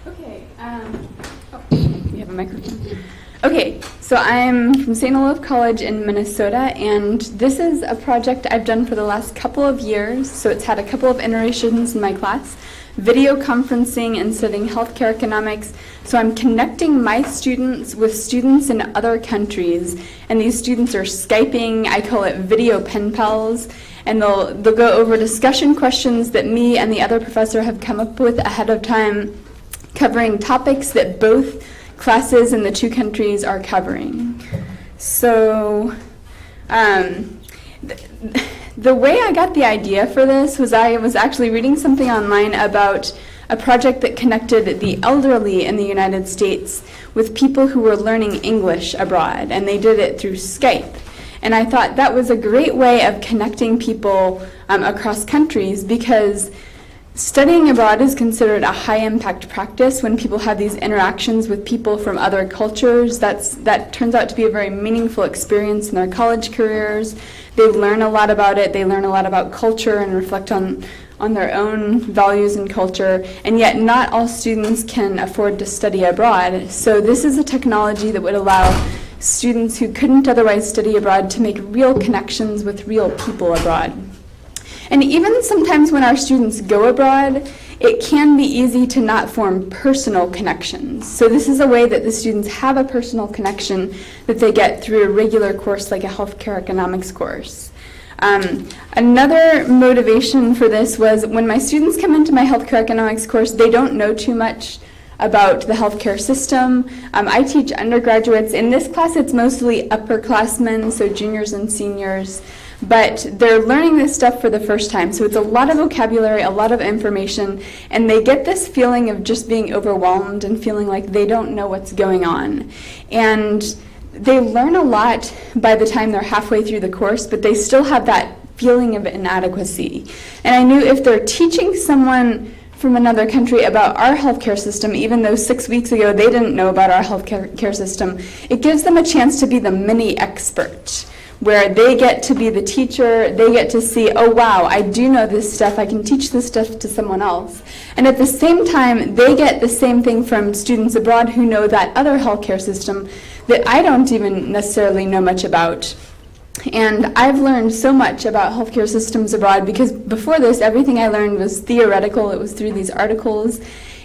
Okay, we have a microphone. Okay, so I'm from St. Olaf College in Minnesota, and this is a project I've done for the last couple of years, so it's had a couple of iterations in my class, video conferencing and studying healthcare economics. So I'm connecting my students with students in other countries, and these students are Skyping. I call it video pen pals, and they'll go over discussion questions that me and the other professor have come up with ahead of time, covering topics that both classes in the two countries are covering. So the way I got the idea for this was I was actually reading something online about a project that connected the elderly in the United States with people who were learning English abroad, and they did it through Skype. And I thought that was a great way of connecting people across countries, because studying abroad is considered a high-impact practice. When people have these interactions with people from other cultures, that turns out to be a very meaningful experience in their college careers. They learn a lot about it. They learn a lot about culture and reflect on their own values and culture. And yet not all students can afford to study abroad. So this is a technology that would allow students who couldn't otherwise study abroad to make real connections with real people abroad. And even sometimes when our students go abroad, it can be easy to not form personal connections. So this is a way that the students have a personal connection that they get through a regular course like a healthcare economics course. Another motivation for this was when my students come into my healthcare economics course, they don't know too much about the healthcare system. I teach undergraduates. In this class, it's mostly upperclassmen, so juniors and seniors. But they're learning this stuff for the first time, so it's a lot of vocabulary, a lot of information, and they get this feeling of just being overwhelmed and feeling like they don't know what's going on. And they learn a lot by the time they're halfway through the course, but they still have that feeling of inadequacy. And I knew if they're teaching someone from another country about our healthcare system, even though 6 weeks ago they didn't know about our healthcare system, it gives them a chance to be the mini expert, where they get to be the teacher, they get to see, oh wow, I do know this stuff, I can teach this stuff to someone else. And at the same time, they get the same thing from students abroad who know that other healthcare system that I don't even necessarily know much about. And I've learned so much about healthcare systems abroad because before this, everything I learned was theoretical. It was through these articles.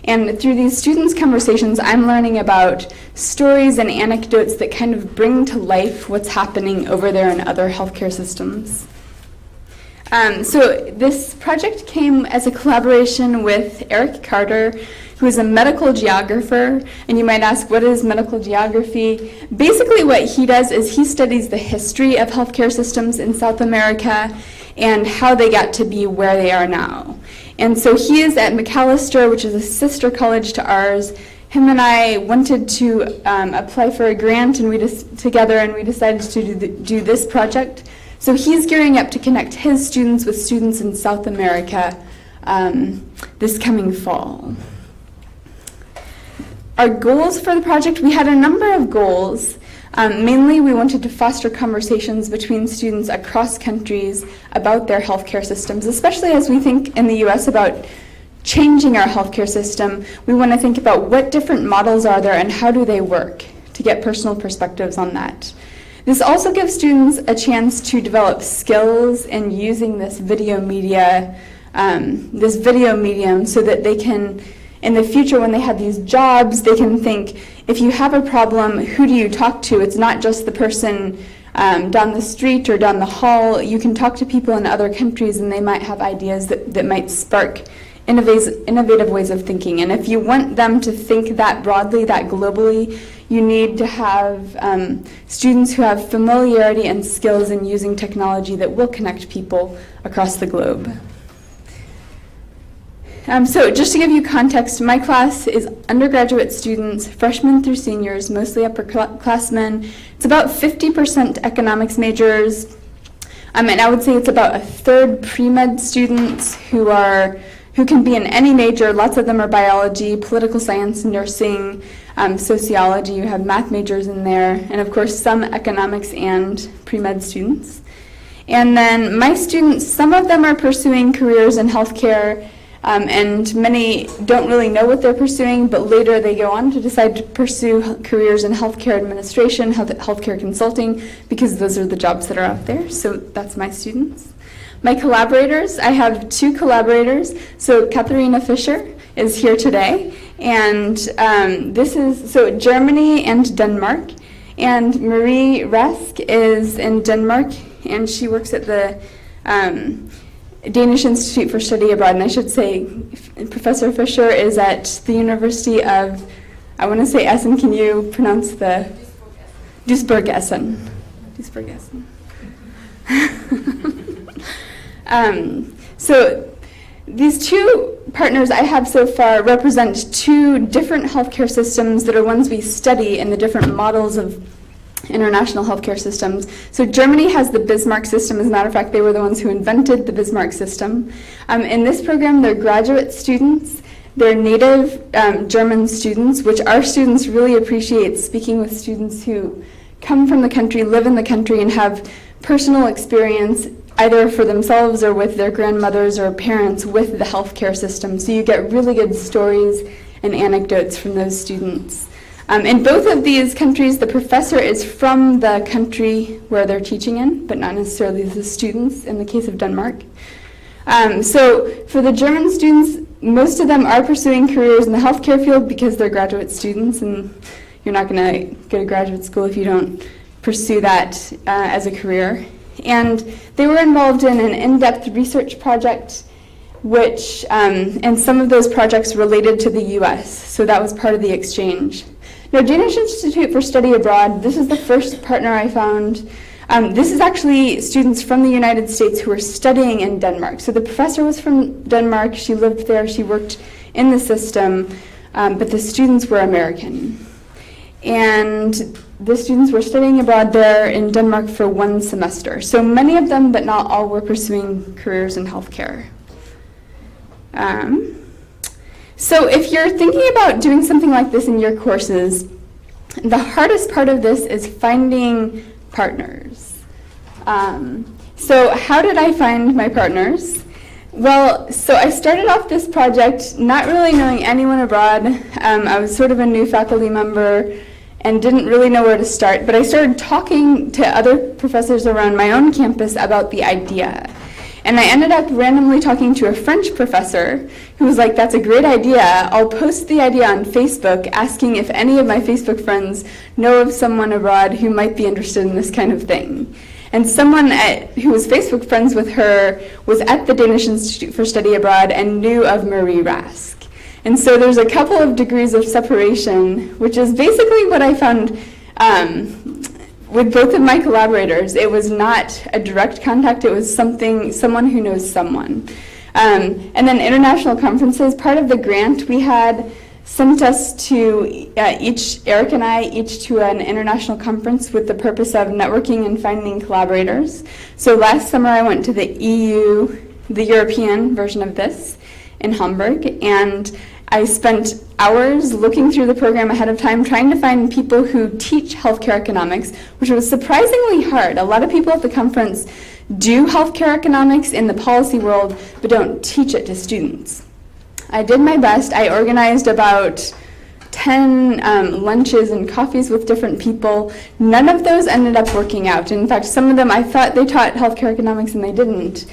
And through these students' conversations, I'm learning about stories and anecdotes that kind of bring to life what's happening over there in other healthcare systems. So this project came as a collaboration with Eric Carter, who is a medical geographer. And you might ask, what is medical geography? Basically what he does is he studies the history of healthcare systems in South America and how they got to be where they are now. And so he is at McAllister, which is a sister college to ours. Him and I wanted to apply for a grant, and we decided to do this project. So he's gearing up to connect his students with students in South America this coming fall. Our goals for the project, we had a number of goals. Mainly, we wanted to foster conversations between students across countries about their healthcare systems, especially as we think in the US about changing our healthcare system. We want to think about what different models are there and how do they work, to get personal perspectives on that. This also gives students a chance to develop skills in using this video medium so that they can, in the future when they have these jobs, they can think, if you have a problem, who do you talk to? It's not just the person down the street or down the hall. You can talk to people in other countries and they might have ideas that might spark innovative ways of thinking. And if you want them to think that broadly, that globally, you need to have students who have familiarity and skills in using technology that will connect people across the globe. So just to give you context, my class is undergraduate students, freshmen through seniors, mostly upperclassmen. It's about 50% economics majors, and I would say it's about a third pre-med students who can be in any major. Lots of them are biology, political science, nursing, sociology. You have math majors in there, and of course some economics and pre-med students. And then my students, some of them are pursuing careers in healthcare. And many don't really know what they're pursuing, but later they go on to decide to pursue careers in healthcare administration, healthcare consulting, because those are the jobs that are out there. So that's my students. My collaborators, I have 2 collaborators. So Katharina Fischer is here today, and this is Germany and Denmark. And Marie Rask is in Denmark, and she works at the Danish Institute for Study Abroad. And I should say Professor Fischer is at the University of, I want to say Essen. Can you pronounce the? Duisburg-Essen. Duisburg-Essen. So these 2 partners I have so far represent 2 different healthcare systems that are ones we study in the different models of international healthcare systems. So Germany has the Bismarck system. As a matter of fact, they were the ones who invented the Bismarck system. In this program, they're graduate students. They're native German students, which our students really appreciate, speaking with students who come from the country, live in the country, and have personal experience either for themselves or with their grandmothers or parents with the healthcare system. So you get really good stories and anecdotes from those students. In both of these countries, the professor is from the country where they're teaching in, but not necessarily the students in the case of Denmark. So for the German students, most of them are pursuing careers in the healthcare field because they're graduate students, and you're not going to go to graduate school if you don't pursue that as a career. And they were involved in an in-depth research project, which, and some of those projects related to the US, so that was part of the exchange. Now, Danish Institute for Study Abroad, this is the first partner I found. This is actually students from the United States who are studying in Denmark. So the professor was from Denmark, she lived there, she worked in the system, but the students were American. And the students were studying abroad there in Denmark for 1 semester. So many of them, but not all, were pursuing careers in healthcare. So if you're thinking about doing something like this in your courses, the hardest part of this is finding partners. So how did I find my partners? Well, so I started off this project not really knowing anyone abroad. I was sort of a new faculty member and didn't really know where to start, but I started talking to other professors around my own campus about the idea. And I ended up randomly talking to a French professor who was like, "That's a great idea. I'll post the idea on Facebook, asking if any of my Facebook friends know of someone abroad who might be interested in this kind of thing." And someone who was Facebook friends with her was at the Danish Institute for Study Abroad and knew of Marie Rask. And so there's a couple of degrees of separation, which is basically what I found with both of my collaborators. It was not a direct contact, it was someone who knows someone. And then international conferences, part of the grant we had sent us to Eric and I, each to an international conference with the purpose of networking and finding collaborators. So last summer I went to the EU, the European version of this, in Hamburg, and I spent hours looking through the program ahead of time trying to find people who teach healthcare economics, which was surprisingly hard. A lot of people at the conference do healthcare economics in the policy world, but don't teach it to students. I did my best. I organized about 10 lunches and coffees with different people. None of those ended up working out. In fact, some of them I thought they taught healthcare economics and they didn't.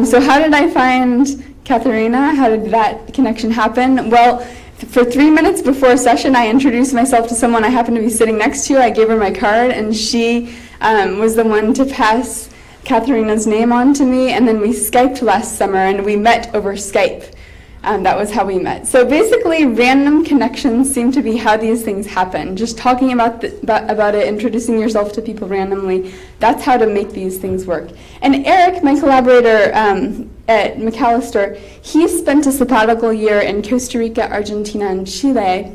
So how did I find Katharina? How did that connection happen? Well, for 3 minutes before a session, I introduced myself to someone I happened to be sitting next to. I gave her my card, and she was the one to pass Katharina's name on to me, and then we Skyped last summer, and we met over Skype. That was how we met. So basically, random connections seem to be how these things happen. Just talking about it, introducing yourself to people randomly, that's how to make these things work. And Eric, my collaborator at McAllister, he spent a sabbatical year in Costa Rica, Argentina, and Chile.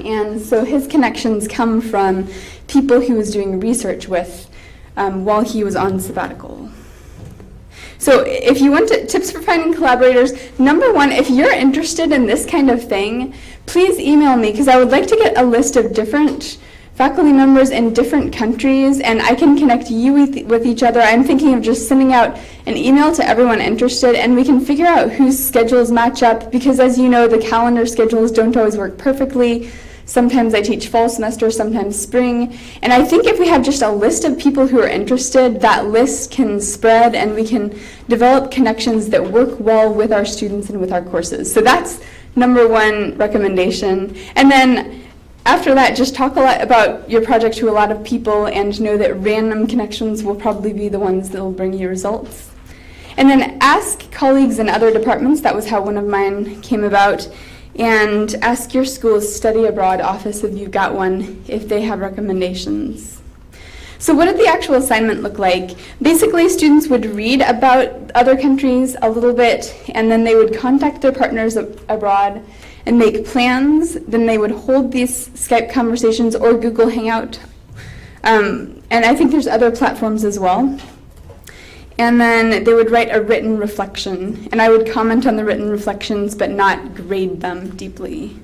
And so his connections come from people he was doing research with while he was on sabbatical. So if you want tips for finding collaborators, number one, if you're interested in this kind of thing, please email me, because I would like to get a list of different faculty members in different countries, and I can connect you with each other. I'm thinking of just sending out an email to everyone interested, and we can figure out whose schedules match up, because as you know, the calendar schedules don't always work perfectly. Sometimes I teach fall semester, sometimes spring, and I think if we have just a list of people who are interested, that list can spread and we can develop connections that work well with our students and with our courses. So that's number one recommendation. And then after that, just talk a lot about your project to a lot of people and know that random connections will probably be the ones that will bring you results. And then ask colleagues in other departments. That was how one of mine came about. And ask your school's study abroad office, if you've got one, if they have recommendations. So what did the actual assignment look like? Basically, students would read about other countries a little bit, and then they would contact their partners abroad and make plans. Then they would hold these Skype conversations or Google Hangout. And I think there's other platforms as well. And then they would write a written reflection. And I would comment on the written reflections, but not grade them deeply.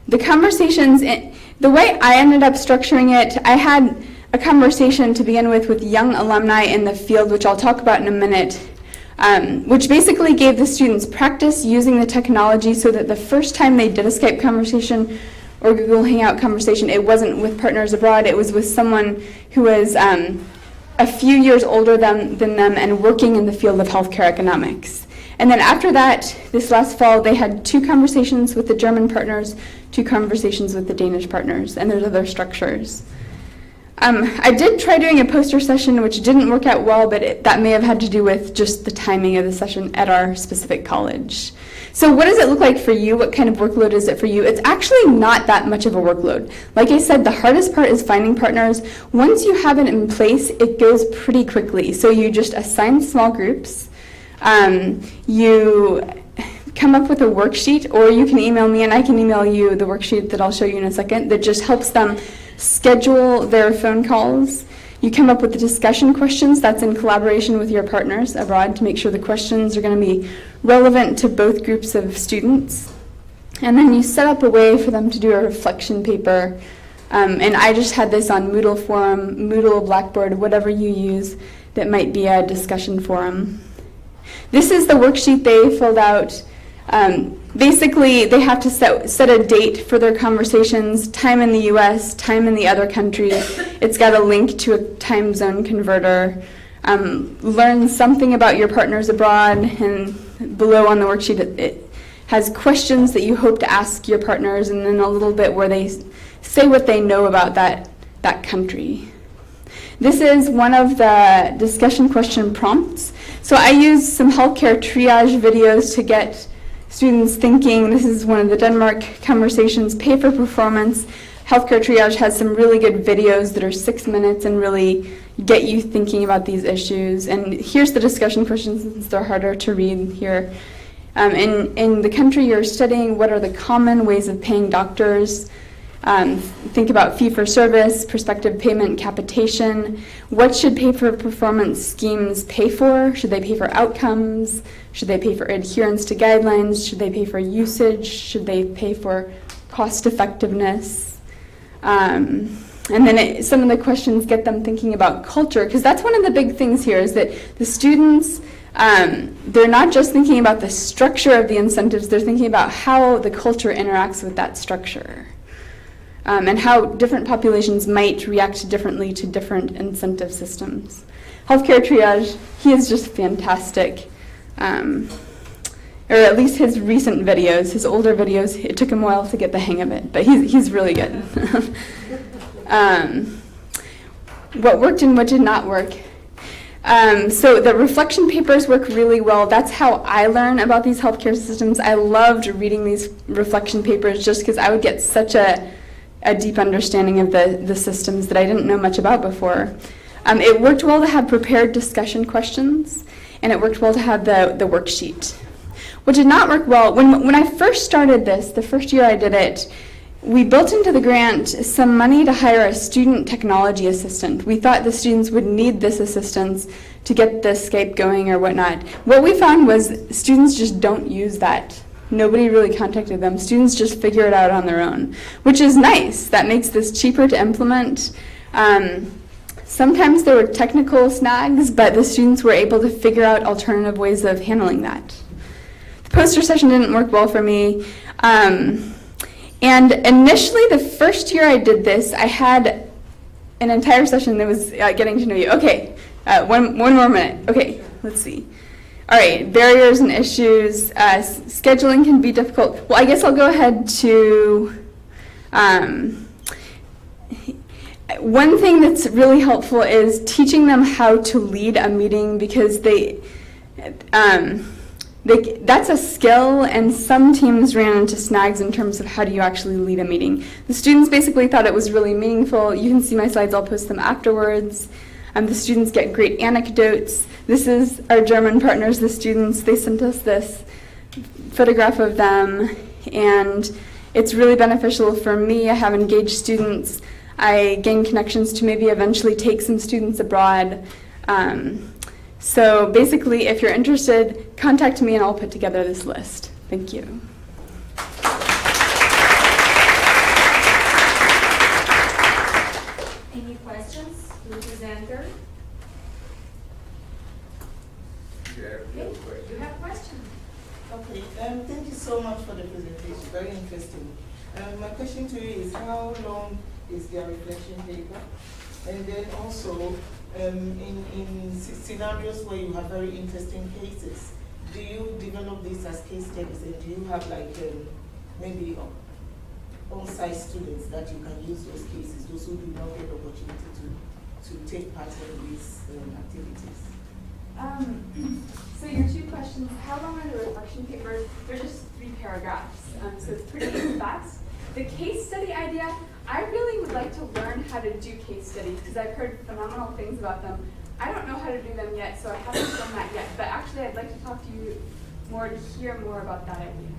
The conversations, the way I ended up structuring it, I had a conversation to begin with young alumni in the field, which I'll talk about in a minute, which basically gave the students practice using the technology so that the first time they did a Skype conversation or Google Hangout conversation, it wasn't with partners abroad, it was with someone who was a few years older than them and working in the field of healthcare economics. And then after that, this last fall, they had 2 conversations with the German partners, 2 conversations with the Danish partners, and there's other structures. I did try doing a poster session, which didn't work out well, but that may have had to do with just the timing of the session at our specific college. So what does it look like for you? What kind of workload is it for you? It's actually not that much of a workload. Like I said, the hardest part is finding partners. Once you have it in place, it goes pretty quickly. So you just assign small groups. You come up with a worksheet, or you can email me and I can email you the worksheet that I'll show you in a second that just helps them schedule their phone calls. You come up with the discussion questions. That's in collaboration with your partners abroad to make sure the questions are going to be relevant to both groups of students. And then you set up a way for them to do a reflection paper. And I just had this on Moodle forum, Moodle, Blackboard, whatever you use that might be a discussion forum. This is the worksheet they filled out. Basically, they have to set a date for their conversations, time in the US, time in the other country. It's got a link to a time zone converter. Learn something about your partners abroad, and below on the worksheet it has questions that you hope to ask your partners, and then a little bit where they say what they know about that country. This is one of the discussion question prompts. So I used some healthcare triage videos to get students thinking. This is one of the Denmark conversations, pay for performance. Healthcare Triage has some really good videos that are 6 minutes and really get you thinking about these issues. And here's the discussion questions, since they're harder to read here. In the country you're studying, what are the common ways of paying doctors? Think about fee-for-service, prospective payment, capitation. What should pay-for-performance schemes pay for? Should they pay for outcomes? Should they pay for adherence to guidelines? Should they pay for usage? Should they pay for cost-effectiveness? And then some of the questions get them thinking about culture, because that's one of the big things here, is that the students, they're not just thinking about the structure of the incentives, they're thinking about how the culture interacts with that structure. And how different populations might react differently to different incentive systems. Healthcare Triage, he is just fantastic. Or at least his recent videos, his older videos, it took him a while to get the hang of it, but he's really good. What worked and what did not work. So the reflection papers work really well. That's how I learn about these healthcare systems. I loved reading these reflection papers just because I would get such a deep understanding of the systems that I didn't know much about before. It worked well to have prepared discussion questions, and it worked well to have the worksheet. What did not work well, when I first started this, the first year I did it, we built into the grant some money to hire a student technology assistant. We thought the students would need this assistance to get the Skype going or whatnot. What we found was students just don't use that Nobody really contacted them. Students just figure it out on their own, which is nice. That makes this cheaper to implement. Sometimes there were technical snags, but the students were able to figure out alternative ways of handling that. The poster session didn't work well for me. And initially, the first year I did this, I had an entire session that was getting to know you. Okay, one more minute. Okay, let's see. All right, barriers and issues. Scheduling can be difficult. Well, I guess I'll go ahead to one thing that's really helpful is teaching them how to lead a meeting, because that's a skill, and some teams ran into snags in terms of how do you actually lead a meeting. The students basically thought it was really meaningful. You can see my slides, I'll post them afterwards. The students get great anecdotes. This is our German partners, the students. They sent us this photograph of them, and it's really beneficial for me. I have engaged students. I gain connections to maybe eventually take some students abroad. So basically, if you're interested, contact me and I'll put together this list. Thank you. Any questions to the presenter? Okay, you have questions. Okay, thank you so much for the presentation, very interesting. My question to you is, how long is their reflection paper? And then also, in scenarios where you have very interesting cases, do you develop this as case studies, and do you have like maybe on-site students that you can use those cases, those who do not get the opportunity to take part in these activities? So your two questions, how long are the reflection papers? They're just 3 paragraphs, so it's pretty fast. The case study idea, I really would like to learn how to do case studies, because I've heard phenomenal things about them. I don't know how to do them yet, so I haven't done that yet, but actually I'd like to talk to you more to hear more about that idea.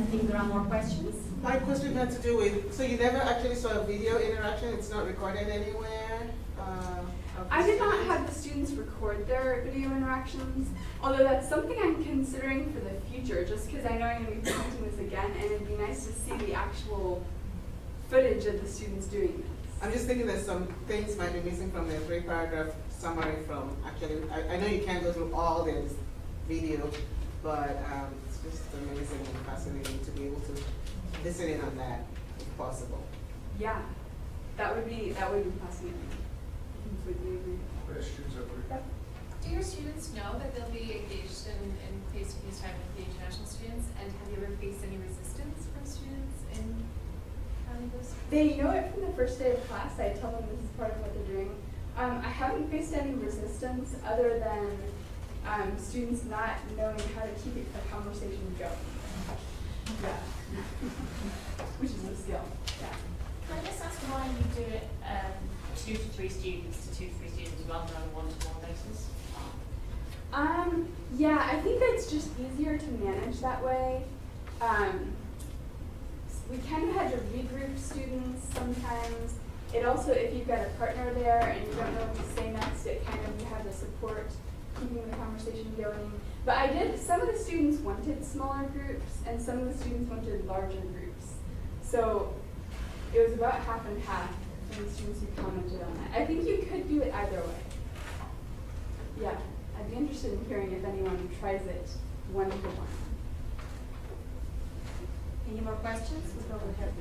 I think there are more questions. My question had to do with, so you never actually saw a video interaction, it's not recorded anywhere? I did not have the students record their video interactions, although that's something I'm considering for the future, just because I know I'm going to be presenting this again, and it'd be nice to see the actual footage of the students doing this. I'm just thinking that some things might be missing from the 3-paragraph summary from actually, I know you can't go through all this video, but it's just amazing and fascinating to be able to listen in on that if possible. Yeah, that would be fascinating. Completely agree. Questions over here? Yep. Do your students know that they'll be engaged in face-to-face time with the international students, and have you ever faced any resistance from students in having those? They know it from the first day of class. I tell them this is part of what they're doing. I haven't faced any resistance other than students not knowing how to keep the conversation going. Yeah. Which is a skill. Yeah. Can I just ask why you do it 2 to 3 students to 2 to 3 students rather than 1-to-1 basis? Yeah, I think it's just easier to manage that way. We kind of had to regroup students sometimes. It also, if you've got a partner there and you don't know what to say next, it kind of, you have the support keeping the conversation going. But some of the students wanted smaller groups and some of the students wanted larger groups. So it was about half and half from the students who commented on that. I think you could do it either way. Yeah, I'd be interested in hearing if anyone tries it 1-to-1. Any more questions? We'll go ahead.